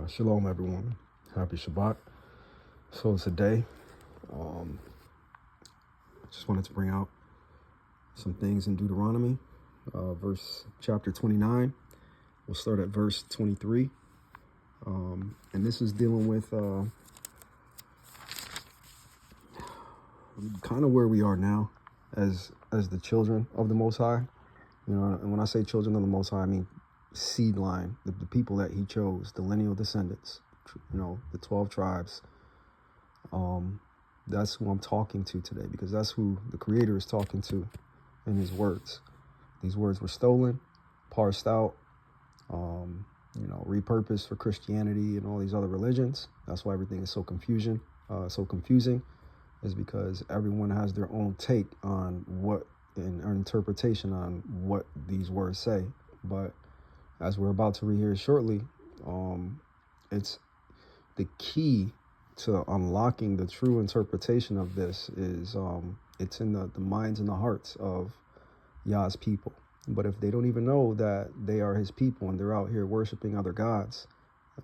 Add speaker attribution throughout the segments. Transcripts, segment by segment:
Speaker 1: Shalom, everyone. Happy Shabbat. So today, I just wanted to bring out some things in Deuteronomy, chapter 29. We'll start at verse 23. And this is dealing with kind of where we are now as the children of the Most High. You know, and when I say children of the Most High, I mean seed line, the people that he chose, the lineal descendants, you know, the 12 tribes. That's who I'm talking to today, because that's who the Creator is talking to in his words. These words were stolen, parsed out, repurposed for Christianity and all these other religions. That's why everything is so confusing, is because everyone has their own take on what and interpretation on what these words say. But as we're about to read here shortly, it's the key to unlocking the true interpretation of this is it's in the minds and the hearts of Yah's people. But if they don't even know that they are his people and they're out here worshiping other gods,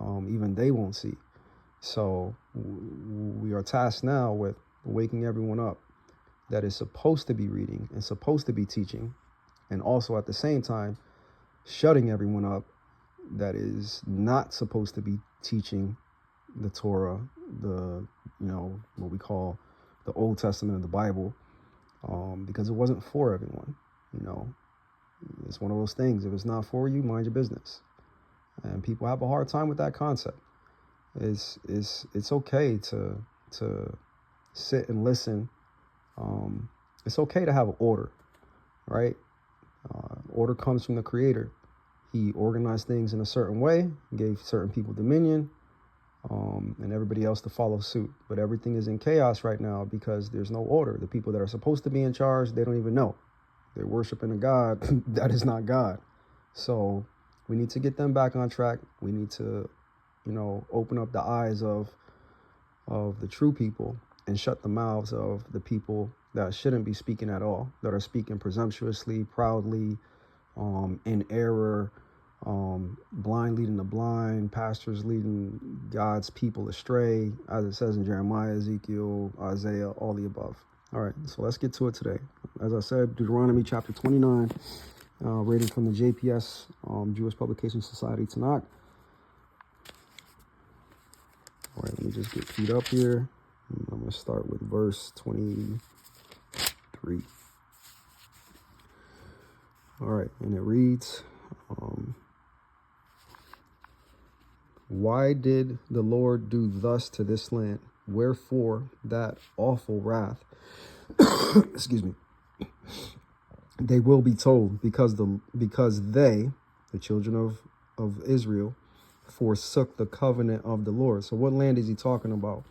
Speaker 1: even they won't see. So we are tasked now with waking everyone up that is supposed to be reading and supposed to be teaching, and also at the same time shutting everyone up that is not supposed to be teaching the Torah, what we call the Old Testament of the Bible, because it wasn't for everyone. It's one of those things. If it's not for you, mind your business. And people have a hard time with that concept. It's okay to sit and listen. It's okay to have order, right? Order comes from the Creator. He organized things in a certain way, gave certain people dominion, and everybody else to follow suit. But everything is in chaos right now because there's no order. The people that are supposed to be in charge, they don't even know. They're worshiping a God that is not God. So we need to get them back on track. We need to, open up the eyes of the true people and shut the mouths of the people that shouldn't be speaking at all, that are speaking presumptuously, proudly, in error, blind leading the blind, pastors leading God's people astray, as it says in Jeremiah, Ezekiel, Isaiah, all the above. All right, so let's get to it today. As I said, Deuteronomy chapter 29, reading from the JPS, Jewish Publication Society Tanakh. All right, let me just get feet up here. I'm going to start with verse 23. All right, and it reads, why did the Lord do thus to this land? Wherefore that awful wrath? Excuse me. They will be told, because they, the children of Israel, forsook the covenant of the Lord. So what land is he talking about?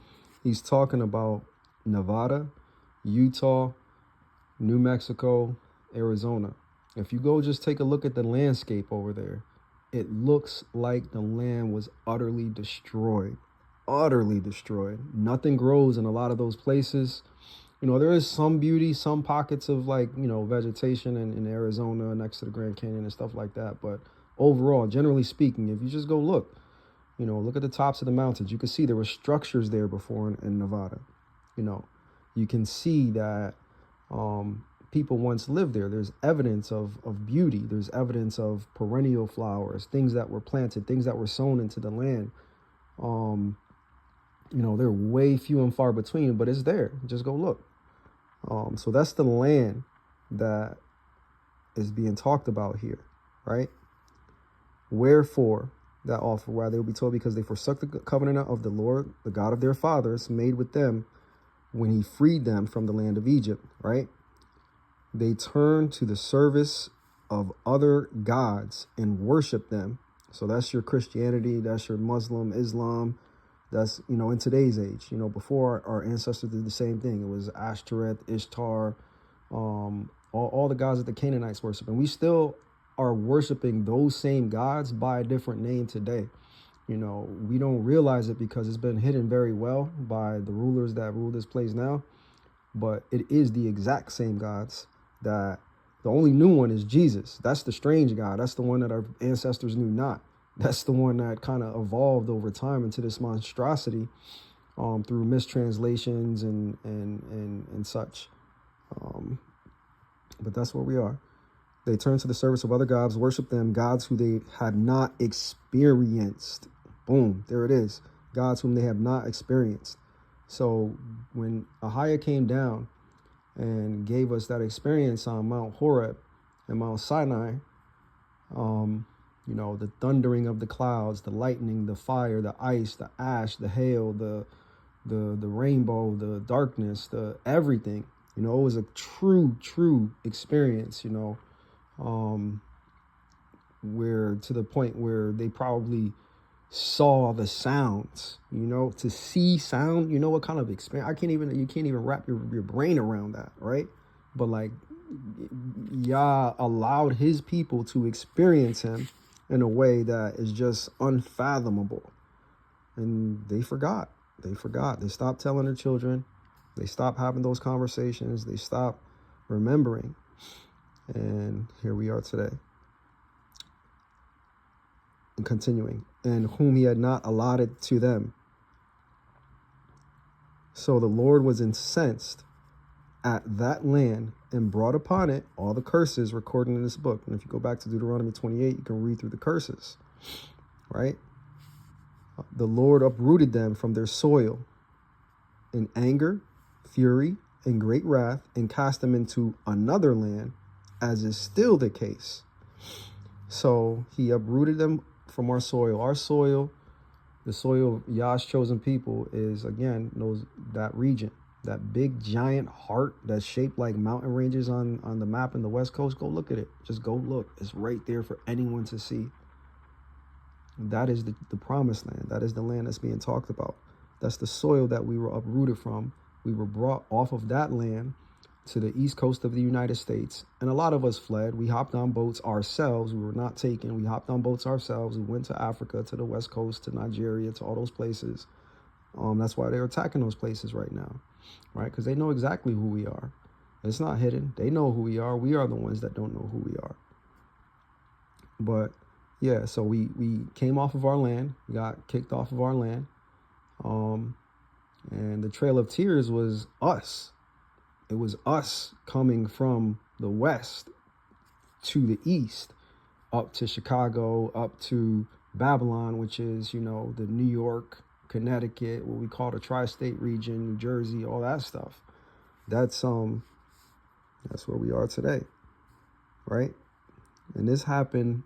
Speaker 1: He's talking about Nevada, Utah, New Mexico, Arizona. If you go just take a look at the landscape over there, it looks like the land was utterly destroyed. Nothing grows in a lot of those places. There is some beauty, some pockets of vegetation in Arizona next to the Grand Canyon and stuff like that. But overall, generally speaking, if you just go look at the tops of the mountains, you can see there were structures there before in Nevada. You can see that people once lived there. There's evidence of beauty. There's evidence of perennial flowers, things that were planted, things that were sown into the land. They're way few and far between, but it's there. Just go look. So that's the land that is being talked about here, right? Wherefore that awful wrath, they will be told, because they forsook the covenant of the Lord, the God of their fathers, made with them when he freed them from the land of Egypt, right? They turned to the service of other gods and worship them. So that's your Christianity, that's your Muslim, Islam. That's, in today's age, before our ancestors did the same thing. It was Ashtoreth, Ishtar, all the gods that the Canaanites worship. And we still are worshiping those same gods by a different name today. We don't realize it because it's been hidden very well by the rulers that rule this place now. But it is the exact same gods. That the only new one is Jesus. That's the strange God. That's the one that our ancestors knew not. That's the one that kind of evolved over time into this monstrosity, through mistranslations and such. But that's where we are. They turned to the service of other gods, worship them, gods who they had not experienced. Boom, there it is. Gods whom they have not experienced. So when Ahiah came down and gave us that experience on Mount Horeb and Mount Sinai, the thundering of the clouds, the lightning, the fire, the ice, the ash, the hail, the rainbow, the darkness, the everything, it was a true experience, where to the point where they probably saw the sounds, to see sound, what kind of experience, you can't even wrap your brain around that, right? But like, Yah allowed his people to experience him in a way that is just unfathomable. And they forgot. They stopped telling their children. They stopped having those conversations. They stopped remembering. And here we are today. And continuing. And whom he had not allotted to them. So the Lord was incensed at that land and brought upon it all the curses recorded in this book. And if you go back to Deuteronomy 28, you can read through the curses, right? The Lord uprooted them from their soil in anger, fury, and great wrath, and cast them into another land, as is still the case. So he uprooted them from our soil. Our soil, the soil of Yah's chosen people, is, again, that region. That big giant heart that's shaped like mountain ranges on the map in the West Coast. Go look at it. Just go look. It's right there for anyone to see. That is the promised land. That is the land that's being talked about. That's the soil that we were uprooted from. We were brought off of that land to the east coast of the United States. And a lot of us fled. We hopped on boats ourselves. We were not taken. We hopped on boats ourselves. We went to Africa, to the West Coast, to Nigeria, to all those places. That's why they're attacking those places right now, right? Because they know exactly who we are. It's not hidden. They know who we are. We are the ones that don't know who we are. But yeah, so we came off of our land. We got kicked off of our land. And the Trail of Tears was us. It was us coming from the west to the east, up to Chicago, up to Babylon, which is, the New York, Connecticut, what we call the tri-state region, New Jersey, all that stuff. That's where we are today, right? And this happened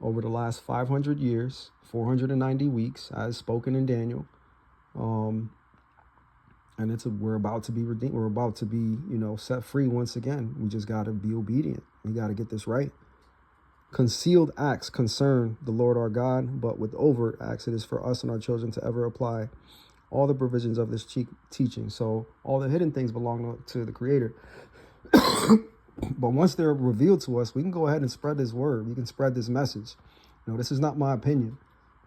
Speaker 1: over the last 500 years, 490 weeks, as spoken in Daniel. And we're about to be redeemed. We're about to be, set free once again. We just got to be obedient. We got to get this right. Concealed acts concern the Lord our God, but with overt acts, it is for us and our children to ever apply all the provisions of this teaching. So all the hidden things belong to the Creator. But once they're revealed to us, we can go ahead and spread this word. We can spread this message. This is not my opinion.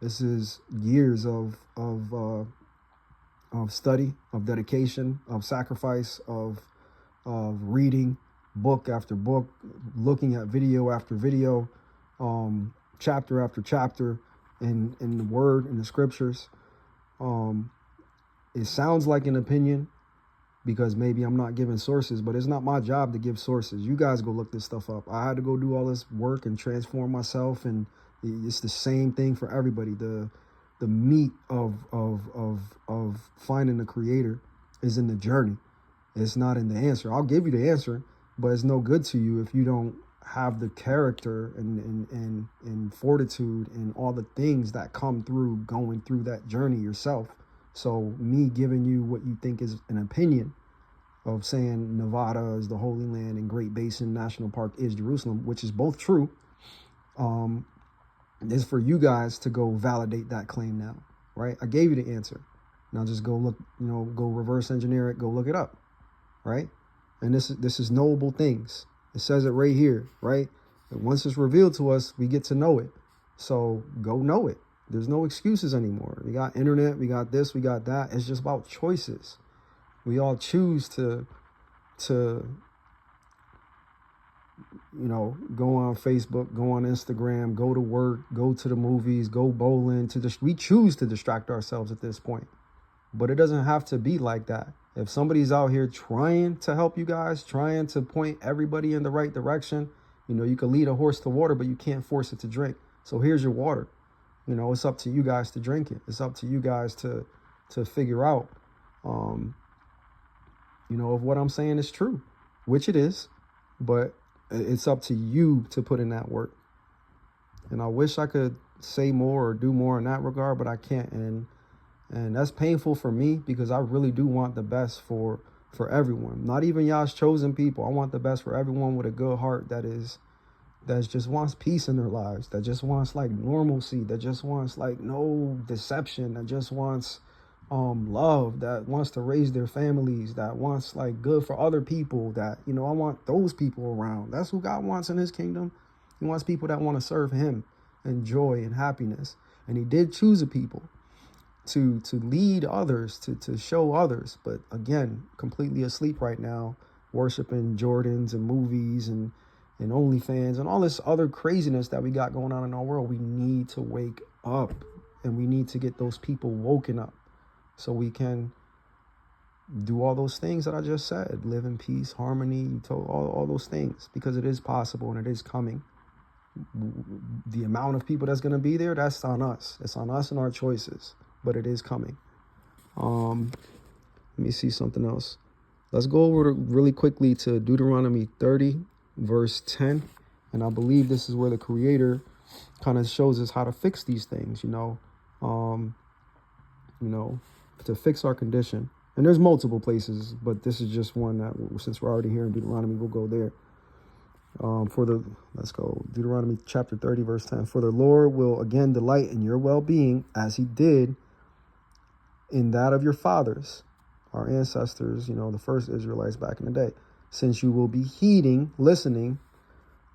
Speaker 1: This is years of study, of dedication, of sacrifice, of reading book after book, looking at video after video, chapter after chapter in the word, in the scriptures. It sounds like an opinion because maybe I'm not giving sources, but it's not my job to give sources. You guys go look this stuff up. I had to go do all this work and transform myself, and it's the same thing for everybody. The meat of finding the Creator is in the journey. It's not in the answer. I'll give you the answer, but it's no good to you if you don't have the character and fortitude and all the things that come through going through that journey yourself. So me giving you what you think is an opinion of saying Nevada is the Holy Land and Great Basin National Park is Jerusalem, which is both true, is for you guys to go validate that claim now, right? I gave you the answer. Now just go look, go reverse engineer it, go look it up, right? And this is knowable things. It says it right here, right? And once it's revealed to us, we get to know it. So go know it. There's no excuses anymore. We got internet, we got this, we got that. It's just about choices. We all choose to go on Facebook, go on Instagram, go to work, go to the movies, go bowling. We choose to distract ourselves at this point. But it doesn't have to be like that. If somebody's out here trying to help you guys, trying to point everybody in the right direction, you can lead a horse to water, but you can't force it to drink. So here's your water. It's up to you guys to drink it. It's up to you guys to figure out, if what I'm saying is true, which it is, but it's up to you to put in that work. And I wish I could say more or do more in that regard, but I can't. And that's painful for me because I really do want the best for everyone. Not even y'all's chosen people. I want the best for everyone with a good heart that just wants peace in their lives, that just wants like normalcy, that just wants like no deception, that just wants love, that wants to raise their families, that wants like good for other people, that, I want those people around. That's who God wants in his kingdom. He wants people that want to serve him in joy and happiness. And he did choose a people to lead others, to show others. But again, completely asleep right now, worshiping Jordans and movies and OnlyFans and all this other craziness that we got going on in our world. We need to wake up, and we need to get those people woken up so we can do all those things that I just said, live in peace, harmony, all those things, because it is possible and it is coming. The amount of people that's going to be there, that's on us. It's on us and our choices. But it is coming. Let me see something else. Let's go over really quickly to Deuteronomy 30, verse 10. And I believe this is where the Creator kind of shows us how to fix these things, to fix our condition. And there's multiple places, but this is just one that, since we're already here in Deuteronomy, we'll go there. Let's go. Deuteronomy chapter 30, verse 10. For the Lord will again delight in your well-being as he did in that of your fathers, our ancestors, the first Israelites back in the day, since you will be listening,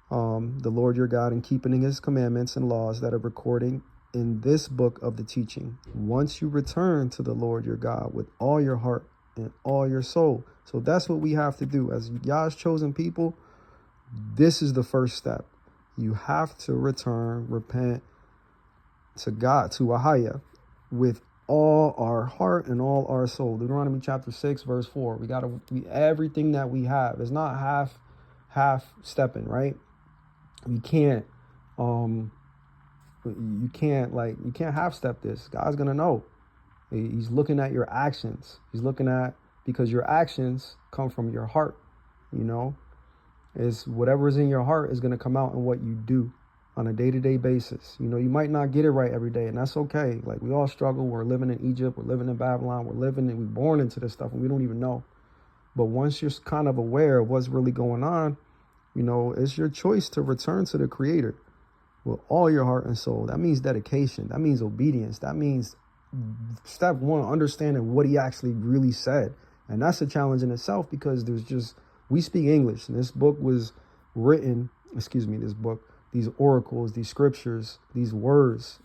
Speaker 1: the Lord your God, and keeping his commandments and laws that are recording in this book of the teaching. Once you return to the Lord your God with all your heart and all your soul. So that's what we have to do as Yah's chosen people. This is the first step. You have to repent to God, to Ahaya, with all our heart and all our soul. Deuteronomy chapter 6, verse 4. We got to be everything that we have. It's not half stepping, right? We can't you can't half step this. God's going to know. He's looking at your actions. Because your actions come from your heart, It's whatever is in your heart is going to come out in what you do on a day-to-day basis. You might not get it right every day, and that's okay. Like, we all struggle. We're living in Egypt. We're living in Babylon. We're born into this stuff, and we don't even know. But once you're kind of aware of what's really going on, it's your choice to return to the Creator with all your heart and soul. That means dedication. That means obedience. That means, step one, understanding what he actually really said. And that's a challenge in itself, because we speak English, and this book was written, these oracles, these scriptures, these words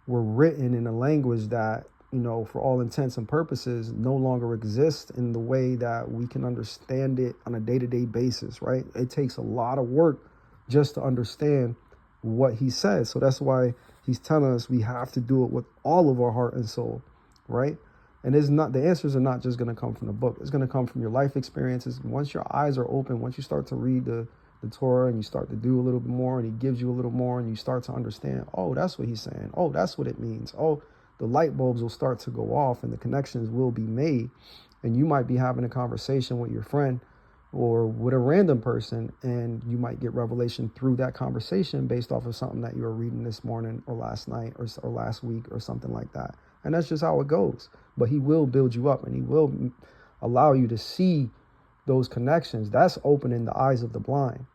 Speaker 1: were written in a language that, for all intents and purposes, no longer exists in the way that we can understand it on a day-to-day basis, right? It takes a lot of work just to understand what he says. So that's why he's telling us we have to do it with all of our heart and soul, right? And the answers are not just going to come from the book. It's going to come from your life experiences. Once your eyes are open, once you start to read the Torah and you start to do a little bit more, and he gives you a little more, and you start to understand, oh, that's what he's saying. Oh, that's what it means. Oh, the light bulbs will start to go off and the connections will be made. And you might be having a conversation with your friend or with a random person, and you might get revelation through that conversation based off of something that you were reading this morning or last night or last week or something like that. And that's just how it goes. But he will build you up, and he will allow you to see those connections. That's opening the eyes of the blind.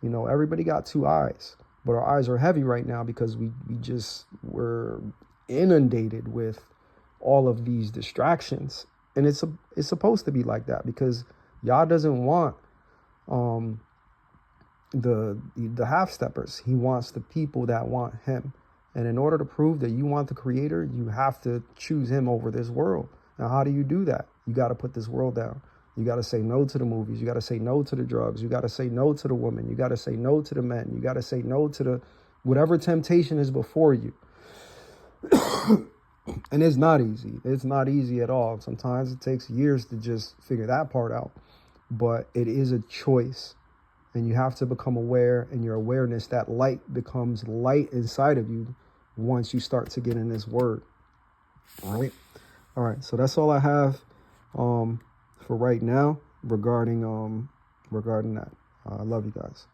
Speaker 1: Everybody got two eyes, but our eyes are heavy right now because we're inundated with all of these distractions. And it's supposed to be like that, because Yah doesn't want the half steppers. He wants the people that want him. And in order to prove that you want the Creator, you have to choose him over this world. Now, how do you do that? You got to put this world down. You got to say no to the movies. You got to say no to the drugs. You got to say no to the women. You got to say no to the men. You got to say no to the whatever temptation is before you. And it's not easy. It's not easy at all. Sometimes it takes years to just figure that part out. But it is a choice. And you have to become aware, and your awareness, that light becomes light inside of you once you start to get in this word. All right. So that's all I have for right now regarding that. I love you guys.